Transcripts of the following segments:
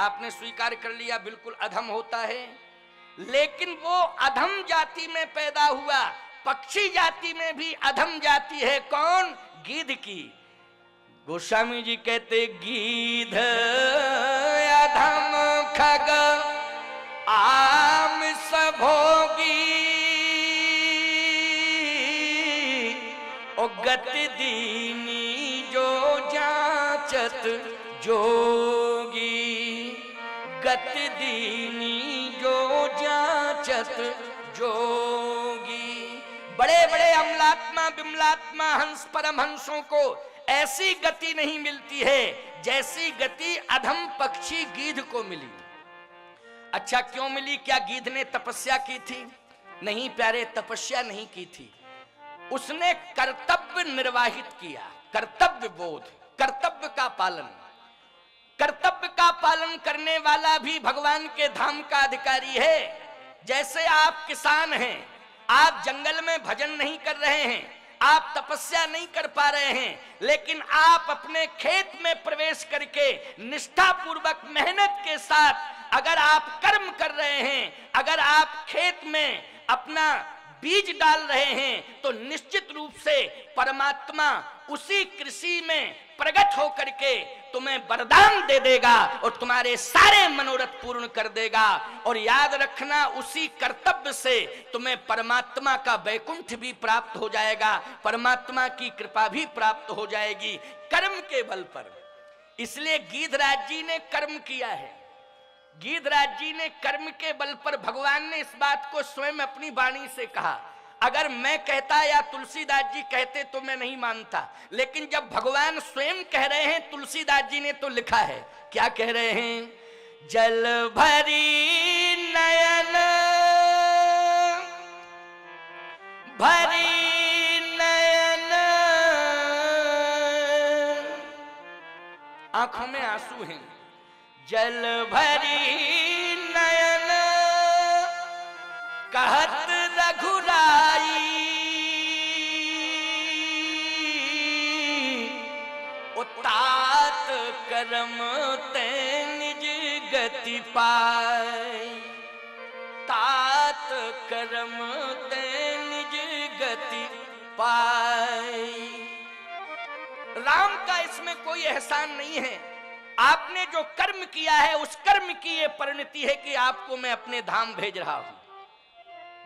आपने स्वीकार कर लिया बिल्कुल अधम होता है, लेकिन वो अधम जाति में पैदा हुआ। पक्षी जाति में भी अधम जाति है, कौन? गीध की। गोस्वामी जी कहते गीध अधम खग आम सभोगी, ओ गति दीनी जो जांचत जोगी, गति दीनी जो जांचत जोगी। बड़े बड़े अमलात्मा विमलात्मा हंस परमहंसों को ऐसी गति नहीं मिलती है जैसी गति अधम पक्षी गीध को मिली। अच्छा क्यों मिली? क्या गीध ने तपस्या की थी? नहीं प्यारे, तपस्या नहीं की थी। उसने कर्तव्य निर्वाहित किया, कर्तव्य बोध, कर्तव्य का पालन। कर्तव्य का पालन करने वाला भी भगवान के धाम का अधिकारी है। जैसे आप किसान हैं, आप जंगल में भजन नहीं कर रहे हैं, आप तपस्या नहीं कर पा रहे हैं, लेकिन आप अपने खेत में प्रवेश करके निष्ठा पूर्वक मेहनत के साथ अगर आप कर्म कर रहे हैं, अगर आप खेत में अपना बीज डाल रहे हैं, तो निश्चित रूप से परमात्मा उसी कृषि में प्रकट होकर के तुम्हें वरदान दे देगा और तुम्हारे सारे मनोरथ पूर्ण कर देगा। और याद रखना, उसी कर्तव्य से तुम्हें परमात्मा का वैकुंठ भी प्राप्त हो जाएगा, परमात्मा की कृपा भी प्राप्त हो जाएगी कर्म के बल पर। इसलिए गीधराज जी ने कर्म किया है। गीधराज जी ने कर्म के बल पर, भगवान ने इस बात को स्वयं अपनी वाणी से कहा। अगर मैं कहता या तुलसीदास जी कहते तो मैं नहीं मानता, लेकिन जब भगवान स्वयं कह रहे हैं, तुलसीदास जी ने तो लिखा है, क्या कह रहे हैं? जल भरी नयन भरी नयन, आंखों में आंसू हैं। जल भरी नयन कहत रघुराई, तात कर्म ते निज गति पाई, तात कर्म ते निज गति पाई। राम का इसमें कोई एहसान नहीं है। आपने जो कर्म किया है, उस कर्म की ये परिणति है कि आपको मैं अपने धाम भेज रहा हूं।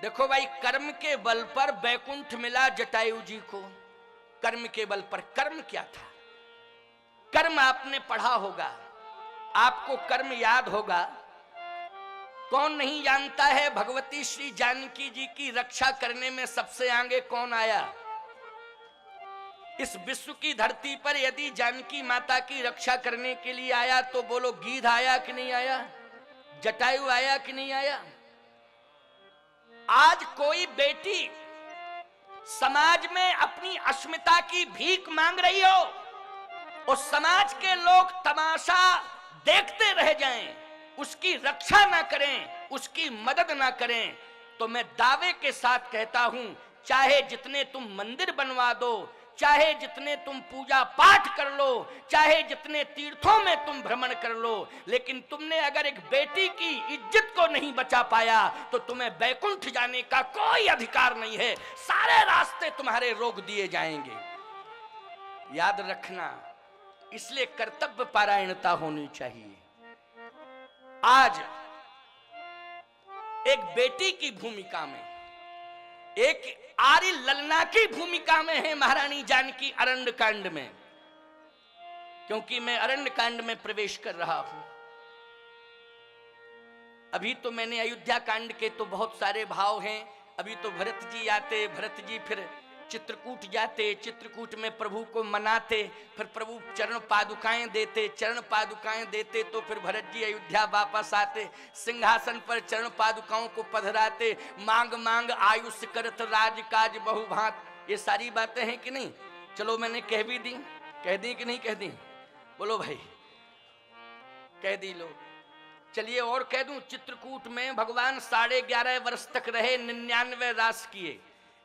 देखो भाई, कर्म के बल पर वैकुंठ मिला जटायु जी को, कर्म के बल पर। कर्म क्या था? कर्म आपने पढ़ा होगा, आपको कर्म याद होगा। कौन नहीं जानता है भगवती श्री जानकी जी की रक्षा करने में सबसे आगे कौन आया? इस विश्व की धरती पर यदि जानकी माता की रक्षा करने के लिए आया तो बोलो, गीध आया कि नहीं आया? जटायु आया कि नहीं आया? आज कोई बेटी समाज में अपनी अस्मिता की भीख मांग रही हो और समाज के लोग तमाशा देखते रह जाएं, उसकी रक्षा ना करें, उसकी मदद ना करें, तो मैं दावे के साथ कहता हूं, चाहे जितने तुम मंदिर बनवा दो, चाहे जितने तुम पूजा पाठ कर लो, चाहे जितने तीर्थों में तुम भ्रमण कर लो, लेकिन तुमने अगर एक बेटी की इज्जत को नहीं बचा पाया तो तुम्हें वैकुंठ जाने का कोई अधिकार नहीं है। सारे रास्ते तुम्हारे रोक दिए जाएंगे, याद रखना। इसलिए कर्तव्य पारायणता होनी चाहिए। आज एक बेटी की भूमिका में, एक आर्य ललना की भूमिका में है महारानी जानकी अरण्य कांड में, क्योंकि मैं अरण्य कांड में प्रवेश कर रहा हूं। अभी तो मैंने अयोध्या कांड के तो बहुत सारे भाव हैं। अभी तो भरत जी आते, भरत जी फिर चित्रकूट जाते, चित्रकूट में प्रभु को मनाते, फिर प्रभु चरण पादुकाएं देते, चरण पादुकाएं देते तो फिर भरत जी अयोध्या वापस आते, सिंहासन पर चरण पादुकाओं को पधराते, मांग मांग आयुष करत राज काज बहुभांत। ये सारी बातें हैं कि नहीं? चलो मैंने कह भी दी, कह दी कि नहीं कह दी? बोलो भाई, कह दी लो। चलिए और कह दूं, चित्रकूट में भगवान 11.5 वर्ष तक रहे, 99 रास किए।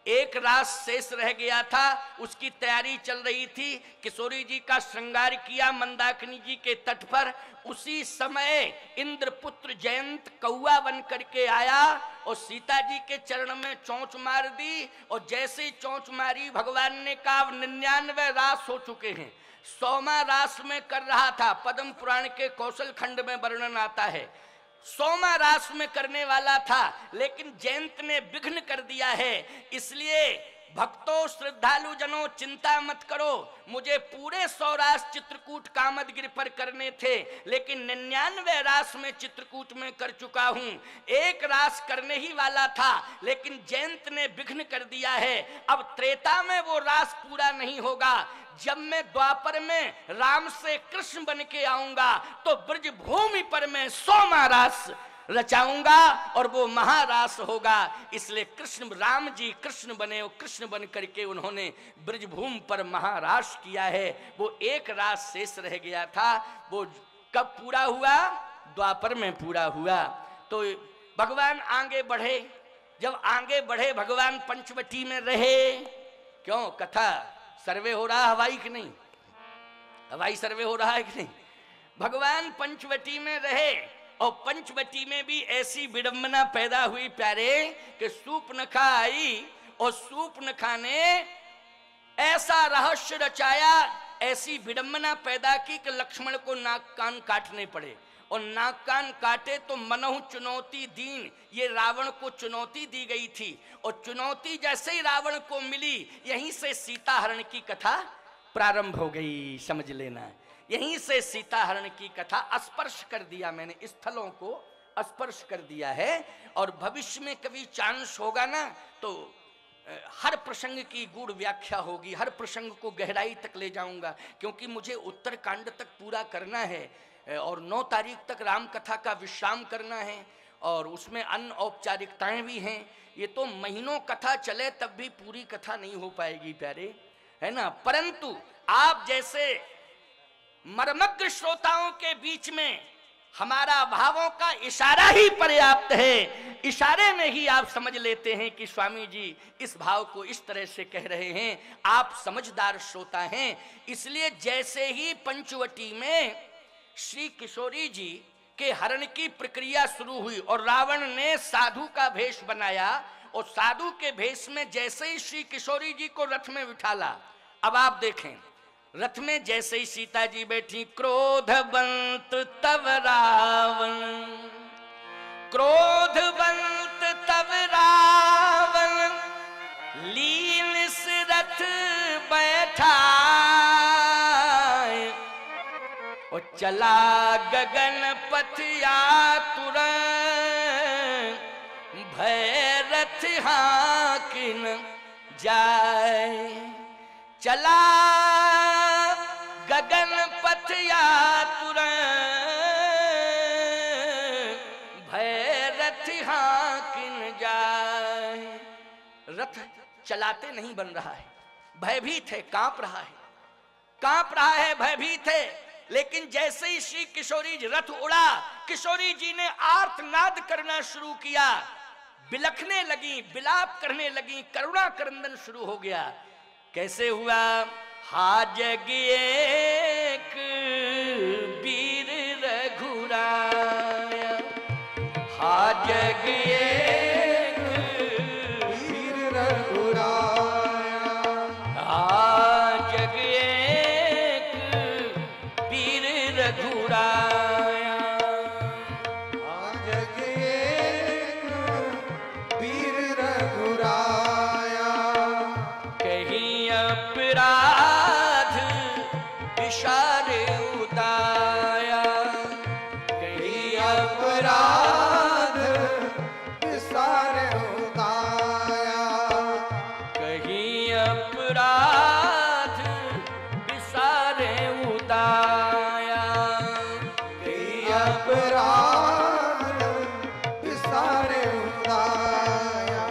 एक रास शेष रह गया था, उसकी तैयारी चल रही थी। किशोरी जी का श्रृंगार किया मंदाकिनी जी के तट पर। उसी समय इंद्रपुत्र जयंत कौआ बन करके आया और सीता जी के चरण में चोंच मार दी। और जैसे ही चोंच मारी, भगवान ने कहा 99 रास हो चुके हैं, 100वां रास में कर रहा था। पद्म पुराण के कौशल खंड में वर्णन आता है 100वां रास में करने वाला था, लेकिन जयंत ने विघ्न कर दिया है। इसलिए भक्तों, श्रद्धालु जनों, चिंता मत करो, मुझे पूरे 100 रास चित्रकूट कामदगिरि पर करने थे, लेकिन 99 रास में चित्रकूट में कर चुका हूं। एक रास करने ही वाला था, लेकिन जयंत ने विघ्न कर दिया है। अब त्रेता में वो रास पूरा नहीं होगा। जब मैं द्वापर में राम से कृष्ण बन के आऊंगा, तो ब्रज भूमि पर मैं 100वां रास रचाऊंगा और वो महारास होगा। इसलिए कृष्ण, राम जी कृष्ण बने और कृष्ण बन करके उन्होंने ब्रजभूमि पर महारास किया है। वो एक रास शेष रह गया था, वो कब पूरा हुआ? द्वापर में पूरा हुआ। तो भगवान आगे बढ़े। जब आगे बढ़े, भगवान पंचवटी में रहे। क्यों? कथा सर्वे हो रहा हवाई कि नहीं? हवाई सर्वे हो रहा है कि नहीं? भगवान पंचवटी में रहे और पंचवटी में भी ऐसी विडंबना पैदा हुई प्यारे कि सूर्पनखा आई और सूर्पनखा ने ऐसा रहस्य रचाया, ऐसी विडंबना पैदा की कि लक्ष्मण को नाक कान काटने पड़े। और नाक कान काटे तो मनहु चुनौती दीन, ये रावण को चुनौती दी गई थी। और चुनौती जैसे ही रावण को मिली, यहीं से सीता हरण की कथा प्रारंभ हो गई। समझ लेना, यहीं से सीता हरण की कथा स्पर्श कर दिया मैंने, स्थलों को स्पर्श कर दिया है। और भविष्य में कभी चांस होगा ना, तो हर प्रसंग की गूढ़ व्याख्या होगी, हर प्रसंग को गहराई तक ले जाऊंगा, क्योंकि मुझे उत्तरकांड तक पूरा करना है और 9 तारीख तक राम कथा का विश्राम करना है और उसमें अन्य औपचारिकताएं भी हैं। ये तो महीनों कथा चले तब भी पूरी कथा नहीं हो पाएगी प्यारे, है ना। परंतु आप जैसे मर्मज्ञ श्रोताओं के बीच में हमारा भावों का इशारा ही पर्याप्त है। इशारे में ही आप समझ लेते हैं कि स्वामी जी इस भाव को इस तरह से कह रहे हैं। आप समझदार श्रोता हैं। इसलिए जैसे ही पंचवटी में श्री किशोरी जी के हरण की प्रक्रिया शुरू हुई और रावण ने साधु का भेष बनाया, और साधु के भेष में जैसे ही श्री किशोरी जी को रथ में बिठाला, अब आप देखें, रथ में जैसे ही सीता जी बैठी, क्रोधवंत तब रावण, क्रोधवंत तब रावण, लीन से रथ बैठा और चला गगन पथ यातुर, भय रथ हाकिन जाए। चला गगन पथ यातुर, भय रथ हाकिन जाए। रथ चलाते नहीं बन रहा है, भयभीत है, कांप रहा है, कांप रहा है, भयभीत है। लेकिन जैसे ही श्री किशोरी जी रथ उड़ा, किशोरी जी ने आर्तनाद करना शुरू किया, बिलखने लगी, विलाप करने लगी, करुणा क्रंदन शुरू हो गया। कैसे हुआ? हाजग एक वीर रघुराया, हाजग एक वीर रघुराया, हाजग एक वीर रघुराया, हाजग एक वीर रघुराया। कहीं अपराध विशारे उदाया, कहीं अपराध विसारे उदाया, कहीं अपराध विसारे उदाया, कहीं अपराध विसारे उदाया।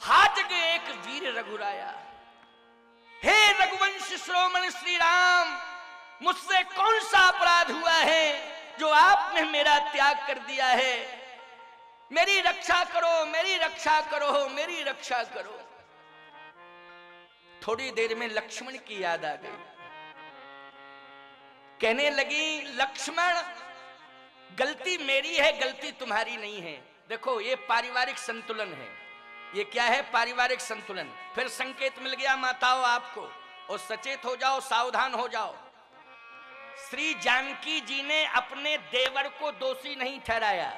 हाजग एक वीर रघुराया। हे रघुवंश श्रोमण श्री राम, मुझसे कौन सा अपराध हुआ है जो आपने मेरा त्याग कर दिया है? मेरी रक्षा करो, मेरी रक्षा करो, मेरी रक्षा करो। थोड़ी देर में लक्ष्मण की याद आ गई। कहने लगी, लक्ष्मण गलती मेरी है, गलती तुम्हारी नहीं है। देखो ये पारिवारिक संतुलन है। ये क्या है? पारिवारिक संतुलन। फिर संकेत मिल गया माताओं आपको, और सचेत हो जाओ, सावधान हो जाओ। श्री जानकी जी ने अपने देवर को दोषी नहीं ठहराया।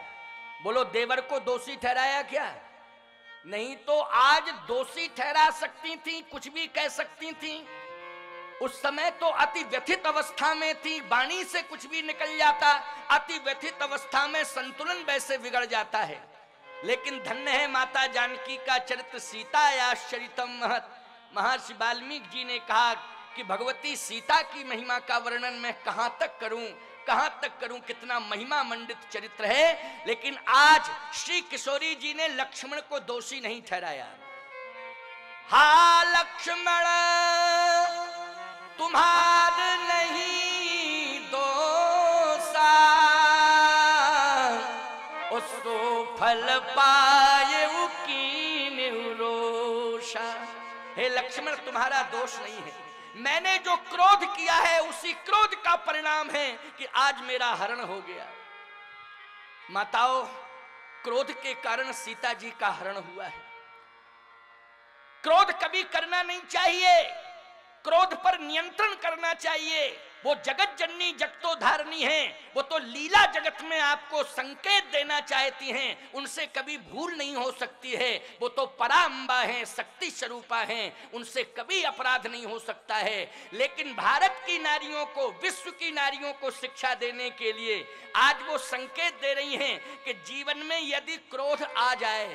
बोलो, देवर को दोषी ठहराया क्या? नहीं तो आज दोषी ठहरा सकती थी, कुछ भी कह सकती थी। उस समय तो अति व्यथित अवस्था में थी, वाणी से कुछ भी निकल जाता। अति व्यथित अवस्था में संतुलन वैसे बिगड़ जाता है। लेकिन धन्य है माता जानकी का चरित्र। सीता आश्चर्यतम महत्। महर्षि वाल्मीकि जी ने कहा कि भगवती सीता की महिमा का वर्णन मैं कहां तक करूं, कहां तक करूं, कितना महिमा मंडित चरित्र है। लेकिन आज श्री किशोरी जी ने लक्ष्मण को दोषी नहीं ठहराया। हा लक्ष्मण तुम्हार नहीं दोषा, उसको फल पाए कीन रोषा। हे लक्ष्मण, तुम्हारा दोष नहीं है। मैंने जो क्रोध किया है उसी क्रोध का परिणाम है कि आज मेरा हरण हो गया। माताओं, क्रोध के कारण सीता जी का हरण हुआ है। क्रोध कभी करना नहीं चाहिए, क्रोध पर नियंत्रण करना चाहिए। वो जगत जननी जगतो धारणी है, वो तो लीला जगत में आपको संकेत देना चाहती हैं, उनसे कभी भूल नहीं हो सकती है। वो तो पराम्बा है, शक्ति स्वरूपा है, उनसे कभी अपराध नहीं हो सकता है। लेकिन भारत की नारियों को, विश्व की नारियों को शिक्षा देने के लिए आज वो संकेत दे रही हैं कि जीवन में यदि क्रोध आ जाए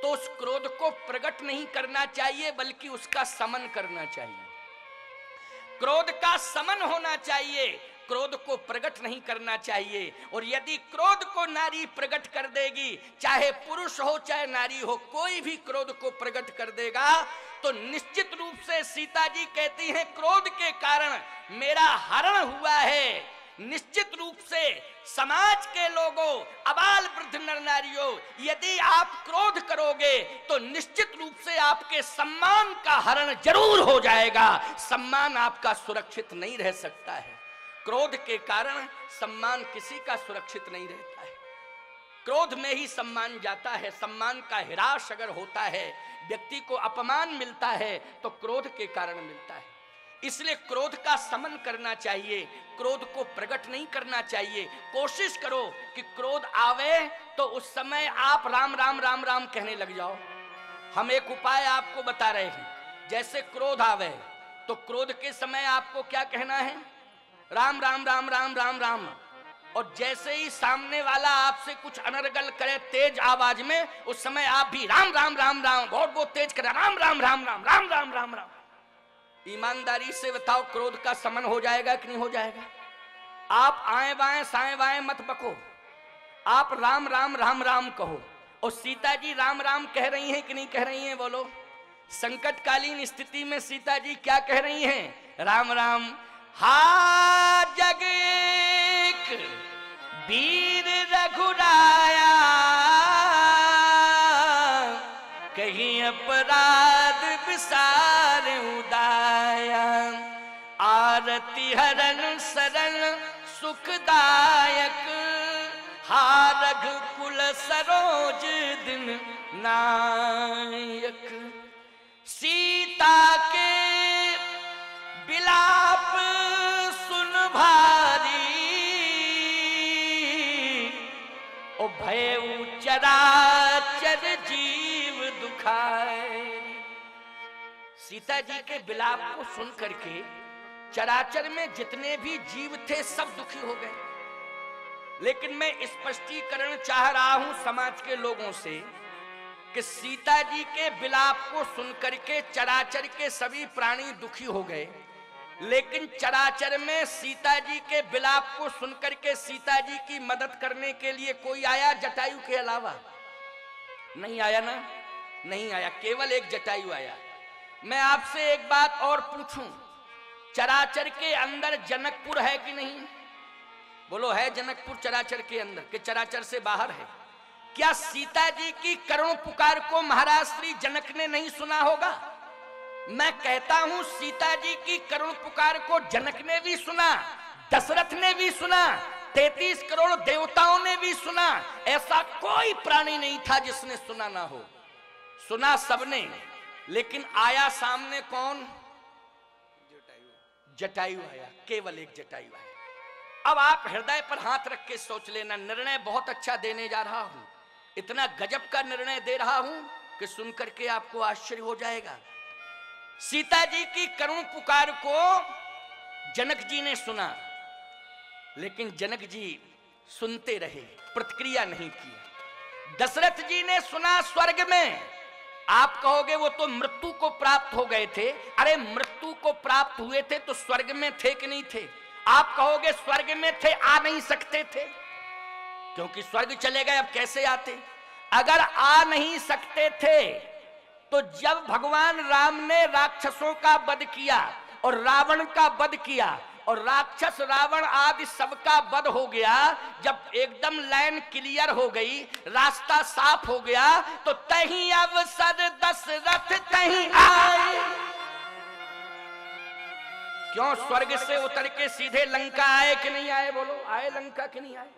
तो उस क्रोध को प्रकट नहीं करना चाहिए, बल्कि उसका समन करना चाहिए। क्रोध का समन होना चाहिए, क्रोध को प्रकट नहीं करना चाहिए। और यदि क्रोध को नारी प्रकट कर देगी, चाहे पुरुष हो चाहे नारी हो, कोई भी क्रोध को प्रकट कर देगा, तो निश्चित रूप से सीता जी कहती हैं क्रोध के कारण मेरा हरण हुआ है। निश्चित रूप से समाज के लोगों, अबाल वृद्ध नर नारियों, यदि आप क्रोध करोगे तो निश्चित रूप से आपके सम्मान का हरण जरूर हो जाएगा। सम्मान आपका सुरक्षित नहीं रह सकता है। क्रोध के कारण सम्मान किसी का सुरक्षित नहीं रहता है। क्रोध में ही सम्मान जाता है। सम्मान का ह्रास अगर होता है, व्यक्ति को अपमान मिलता है, तो क्रोध के कारण मिलता है। इसलिए क्रोध का समन करना चाहिए, क्रोध को प्रकट नहीं करना चाहिए। कोशिश करो कि क्रोध आवे तो उस समय आप राम राम राम राम कहने लग जाओ। हम एक उपाय आपको बता रहे हैं। जैसे क्रोध आवे तो क्रोध के समय आपको क्या कहना है? राम राम राम राम राम राम। और जैसे ही सामने वाला आपसे कुछ अनर्गल करे तेज आवाज में, उस समय आप भी राम राम राम राम बहुत बहुत तेज करें, राम राम राम राम राम राम राम राम। ईमानदारी से बताओ, क्रोध का समन हो जाएगा कि नहीं हो जाएगा? आप आए बाएं साएं बाएं मत बको, आप राम राम राम राम कहो। और सीता जी राम राम कह रही हैं कि नहीं कह रही हैं? बोलो। संकटकालीन स्थिति में सीता जी क्या कह रही हैं? राम राम। हा जग एक वीर रघुराया, कहीं अपराध विसार उदाया, आरती हरण शरण सुखदायक, हा रघुकुल सरोज दिन नायक। सीता के बिलाप सुन भारी, ओ भयउ चराचर जीव दुखाए। सीता जी के बिलाप को सुन करके चराचर में जितने भी जीव थे सब दुखी हो गए। लेकिन मैं स्पष्टीकरण चाह रहा हूं समाज के लोगों से कि सीता जी के बिलाप को सुन करके चराचर के सभी प्राणी दुखी हो गए, लेकिन चराचर में सीता जी के बिलाप को सुन करके सीता जी की मदद करने के लिए कोई आया जटायु के अलावा? नहीं आया ना? नहीं आया, केवल एक जटायु आया। मैं आपसे एक बात और पूछूं, चराचर के अंदर जनकपुर है कि नहीं? बोलो, है जनकपुर चराचर के अंदर कि चराचर से बाहर है? क्या सीता जी की करुण पुकार को महाराज श्री जनक ने नहीं सुना होगा? मैं कहता हूं सीता जी की करुण पुकार को जनक ने भी सुना, दशरथ ने भी सुना, 33 करोड़ देवताओं ने भी सुना। ऐसा कोई प्राणी नहीं था जिसने सुना ना हो। सुना सबने, लेकिन आया सामने कौन? जटायु आया, केवल एक जटायु आया। अब आप हृदय पर हाथ रख के सोच लेना, निर्णय बहुत अच्छा देने जा रहा हूं। इतना गजब का निर्णय दे रहा हूं कि सुनकर के आपको आश्चर्य हो जाएगा। सीता जी की करुण पुकार को जनक जी ने सुना, लेकिन जनक जी सुनते रहे, प्रतिक्रिया नहीं की। दशरथ जी ने सुना स्वर्ग में। आप कहोगे वो तो मृत्यु को प्राप्त हो गए थे। अरे मृत्यु को प्राप्त हुए थे तो स्वर्ग में थे कि नहीं थे? आप कहोगे स्वर्ग में थे, आ नहीं सकते थे, क्योंकि स्वर्ग चले गए, अब कैसे आते? अगर आ नहीं सकते थे तो जब भगवान राम ने राक्षसों का वध किया और रावण का वध किया और राक्षस रावण आदि सबका वध हो गया, जब एकदम लाइन क्लियर हो गई, रास्ता साफ हो गया, तो तहीं अवसर दशरथ तहीं आए। क्यों? स्वर्ग से उतर के सीधे लंका आए कि नहीं आए? बोलो, आए लंका कि नहीं आए?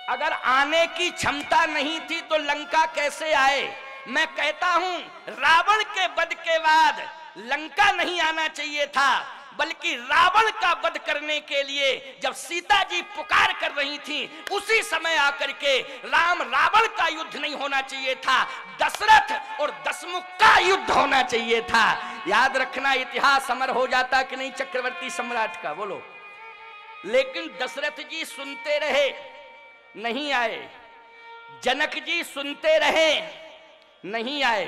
अगर आने की क्षमता नहीं थी तो लंका कैसे आए? मैं कहता हूं रावण के वध के बाद लंका नहीं आना चाहिए था, बल्कि रावण का वध करने के लिए जब सीता जी पुकार कर रही थी, उसी समय आकर के राम रावण का युद्ध नहीं होना चाहिए था, दशरथ और दशमुख का युद्ध होना चाहिए था। याद रखना, इतिहास अमर हो जाता कि नहीं चक्रवर्ती सम्राट का? बोलो। लेकिन दशरथ जी सुनते रहे, नहीं आए। जनक जी सुनते रहे, नहीं आए।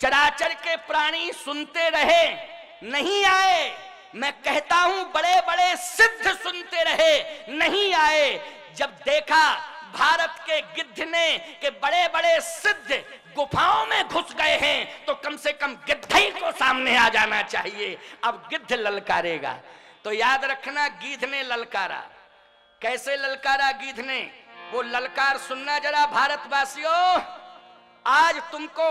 चराचर के प्राणी सुनते रहे, नहीं आए। मैं कहता हूं बड़े बड़े सिद्ध सुनते रहे, नहीं आए। जब देखा भारत के गिद्ध ने कि बड़े बड़े सिद्ध गुफाओं में घुस गए हैं, तो कम से कम गिद्ध ही को सामने आ जाना चाहिए। अब गिद्ध ललकारेगा, तो याद रखना गीध ने ललकारा। कैसे ललकारा गीध ने? वो ललकार सुनना जरा भारतवासियों। आज तुमको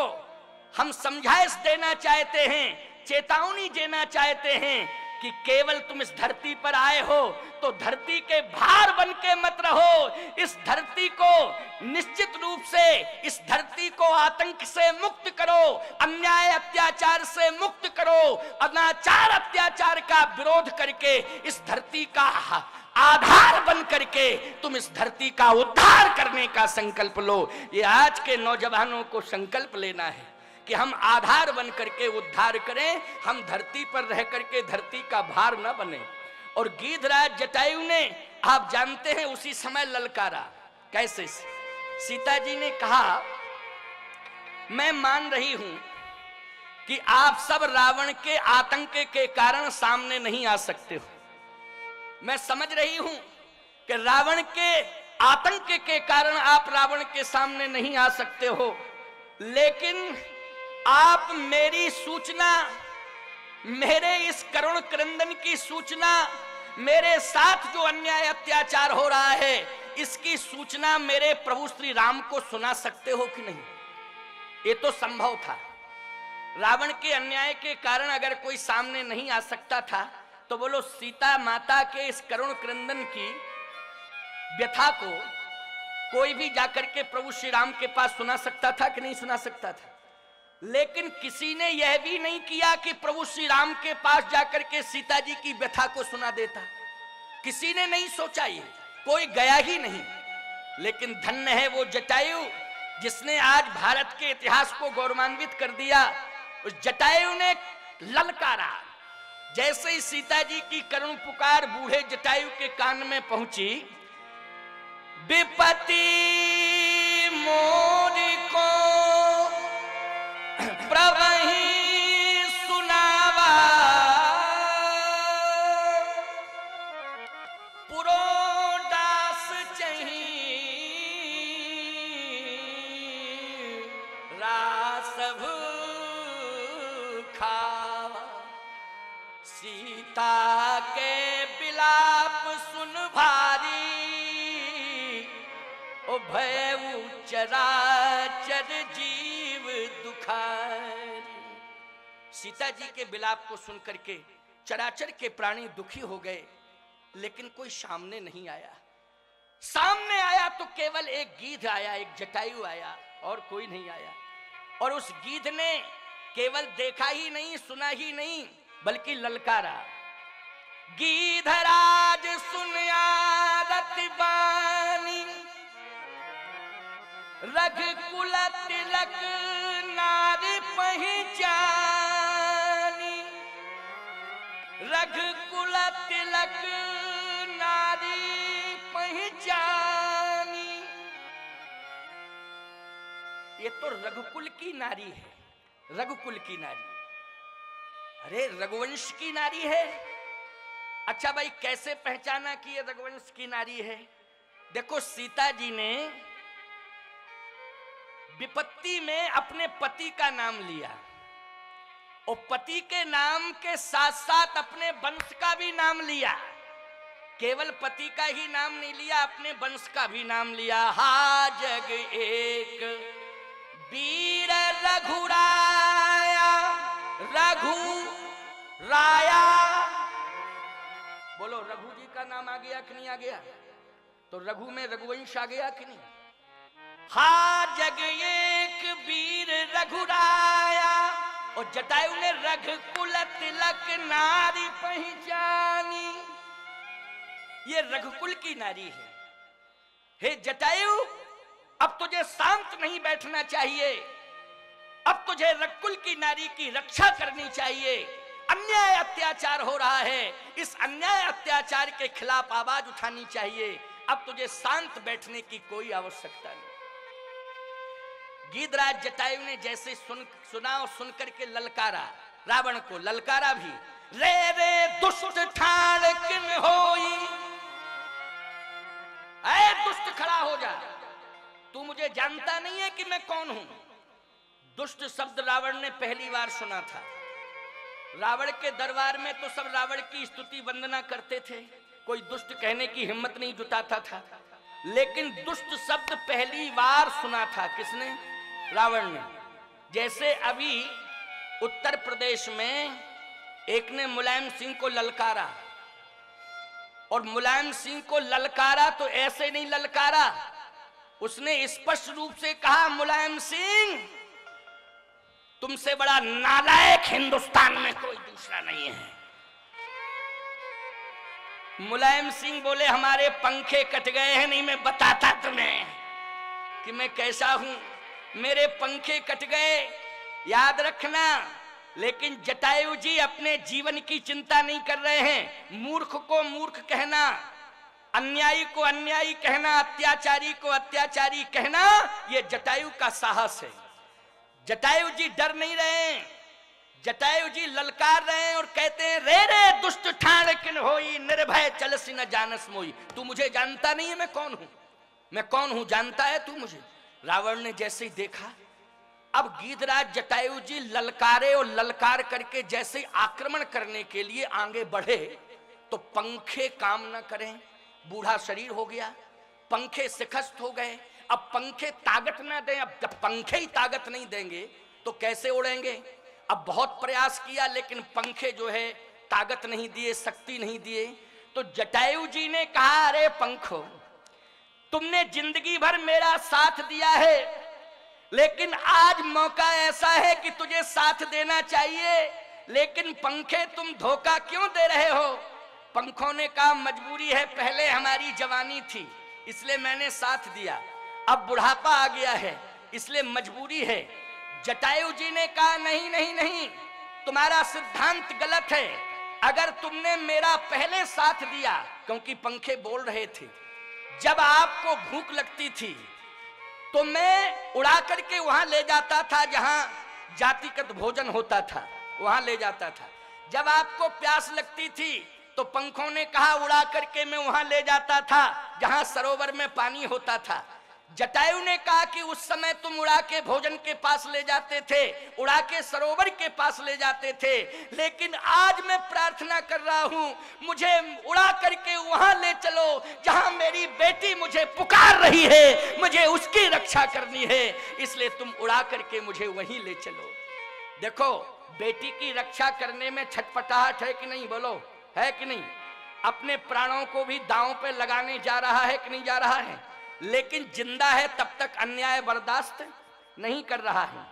हम समझाइश देना चाहते हैं, चेतावनी देना चाहते हैं कि केवल तुम इस धरती पर आए हो तो धरती के भार बन के मत रहो। इस धरती को निश्चित रूप से, इस धरती को आतंक से मुक्त करो, अन्याय अत्याचार से मुक्त करो, अनाचार अत्याचार का विरोध करके इस धरती का आधार बन करके तुम इस धरती का उद्धार करने का संकल्प लो। ये आज के नौजवानों को संकल्प लेना है कि हम आधार बन करके उद्धार करें, हम धरती पर रह करके धरती का भार न बने। और गीधराज जटायु ने, आप जानते हैं, उसी समय ललकारा। कैसे? सीता जी ने कहा, मैं मान रही हूं कि आप सब रावण के आतंक के कारण सामने नहीं आ सकते हो। मैं समझ रही हूं कि रावण के आतंक के कारण आप रावण के सामने नहीं आ सकते हो, लेकिन आप मेरी सूचना, मेरे इस करुण क्रंदन की सूचना, मेरे साथ जो अन्याय अत्याचार हो रहा है, इसकी सूचना मेरे प्रभु श्री राम को सुना सकते हो कि नहीं? ये तो संभव था। रावण के अन्याय के कारण अगर कोई सामने नहीं आ सकता था, तो बोलो सीता माता के इस करुण क्रंदन की व्यथा को कोई भी जाकर के प्रभु श्री राम के पास सुना सकता था कि नहीं सुना सकता था? लेकिन किसी ने यह भी नहीं किया कि प्रभु श्री राम के पास जाकर के सीता जी की व्यथा को सुना देता। किसी ने नहीं सोचा, ये कोई गया ही नहीं। लेकिन धन्य है वो जटायु जिसने आज भारत के इतिहास को गौरवान्वित कर दिया। उस जटायु ने ललकारा। जैसे ही सीता जी की करुण पुकार बूढ़े जटायु के कान में पहुंची, विपत्ति मोरी को प्रभहि सुनावा, पुरोडास चही रासभ खावा। सीता के बिलाप सुन भारी, ओ भय चराचर जीव दुखारी। सीता जी के विलाप को सुनकर के चराचर के प्राणी दुखी हो गए, लेकिन कोई सामने नहीं आया। सामने आया तो केवल एक गीध आया, एक जटायु आया, और कोई नहीं आया। और उस गीध ने केवल देखा ही नहीं, सुना ही नहीं, बल्कि ललकारा। गीधराज सुनिया रतिबानी, रघुकुल तिलक नारी पहचानी। रघुकुल तिलक नारी पहचानी। ये तो रघुकुल की नारी है, रघुकुल की नारी। अरे रघुवंश की नारी है। अच्छा भाई, कैसे पहचाना कि ये रघुवंश की नारी है? देखो, सीता जी ने विपत्ति में अपने पति का नाम लिया, और पति के नाम के साथ साथ अपने वंश का भी नाम लिया। केवल पति का ही नाम नहीं लिया, अपने वंश का भी नाम लिया। हा जग एक वीर रघुराया, रघु राया। बोलो, रघु जी का नाम आ गया कि नहीं आ गया? तो रघु में रघुवंश आ गया कि नहीं? हा जग एक वीर रघुराया, और जटायु ने रघुकुल तिलक नारी पहचानी। ये रघुकुल की नारी है। हे जटायु, अब तुझे शांत नहीं बैठना चाहिए, अब तुझे रघुकुल की नारी की रक्षा करनी चाहिए। अन्याय अत्याचार हो रहा है, इस अन्याय अत्याचार के खिलाफ आवाज उठानी चाहिए। अब तुझे शांत बैठने की कोई आवश्यकता नहीं। गीधराज जटायु ने जैसे सुना और सुनकर के ललकारा, रावण को ललकारा भी। रे रे दुष्ट ठाण किन होई, ऐ दुष्ट खड़ा हो जा, तू मुझे जानता नहीं है कि मैं कौन हूं। दुष्ट शब्द रावण ने पहली बार सुना था। रावण के दरबार में तो सब रावण की स्तुति वंदना करते थे, कोई दुष्ट कहने की हिम्मत नहीं जुटाता था। लेकिन दुष्ट शब्द पहली बार सुना था किसने? रावण ने। जैसे अभी उत्तर प्रदेश में एक ने मुलायम सिंह को ललकारा, और मुलायम सिंह को ललकारा तो ऐसे नहीं ललकारा, उसने स्पष्ट रूप से कहा, मुलायम सिंह, तुमसे बड़ा नालायक हिंदुस्तान में कोई दूसरा नहीं है। मुलायम सिंह बोले, हमारे पंखे कट गए हैं। नहीं, मैं बताता तुम्हें कि मैं कैसा हूं। मेरे पंखे कट गए, याद रखना। लेकिन जटायु जी अपने जीवन की चिंता नहीं कर रहे हैं। मूर्ख को मूर्ख कहना, अन्यायी को अन्यायी कहना, अत्याचारी को अत्याचारी कहना, यह जटायु का साहस है। जटायु जी डर नहीं रहे हैं, जटायु जी ललकार रहे हैं और कहते हैं, रे रे दुष्ट ठाण किन होई, निर्भय चलसी न जानस मोई। तू मुझे जानता नहीं है, मैं कौन हूं? मैं कौन हूं जानता है तू मुझे? रावण ने जैसे ही देखा, अब गीधराज जटायु जी ललकारे, और ललकार करके जैसे आक्रमण करने के लिए आगे बढ़े तो पंखे काम न करें। बूढ़ा शरीर हो गया, पंखे शिकस्त हो गए। अब पंखे ताकत ना दें, अब जब पंखे ही ताकत नहीं देंगे तो कैसे उड़ेंगे? अब बहुत प्रयास किया, लेकिन पंखे जो है ताकत नहीं दिए, शक्ति नहीं दिए। तो जटायु जी ने कहा, अरे पंखो, तुमने जिंदगी भर मेरा साथ दिया है, लेकिन आज मौका ऐसा है कि तुझे साथ देना चाहिए, लेकिन पंखे तुम धोखा क्यों दे रहे हो? पंखों ने कहा, मजबूरी है, पहले हमारी जवानी थी इसलिए मैंने साथ दिया, अब बुढ़ापा आ गया है इसलिए मजबूरी है। जटायु जी ने कहा, नहीं नहीं नहीं, तुम्हारा सिद्धांत गलत है। अगर तुमने मेरा पहले साथ दिया, क्योंकि पंखे बोल रहे थे, जब आपको भूख लगती थी तो मैं उड़ा करके वहां ले जाता था जहां जातिगत भोजन होता था, वहां ले जाता था। जब आपको प्यास लगती थी तो पंखों ने कहा, उड़ा करके मैं वहां ले जाता था जहां सरोवर में पानी होता था। जटायु ने कहा कि उस समय तुम उड़ा के भोजन के पास ले जाते थे, उड़ा के सरोवर के पास ले जाते थे, लेकिन आज मैं प्रार्थना कर रहा हूं, मुझे उड़ा करके वहां ले चलो जहां मेरी बेटी मुझे मुझे पुकार रही है, मुझे उसकी रक्षा करनी है, इसलिए तुम उड़ा करके मुझे वहीं ले चलो। देखो, बेटी की रक्षा करने में छटपटाहट है कि नहीं, बोलो है कि नहीं? अपने प्राणों को भी दांव पे लगाने जा रहा है कि नहीं जा रहा है, लेकिन जिंदा है तब तक अन्याय बर्दाश्त नहीं कर रहा है।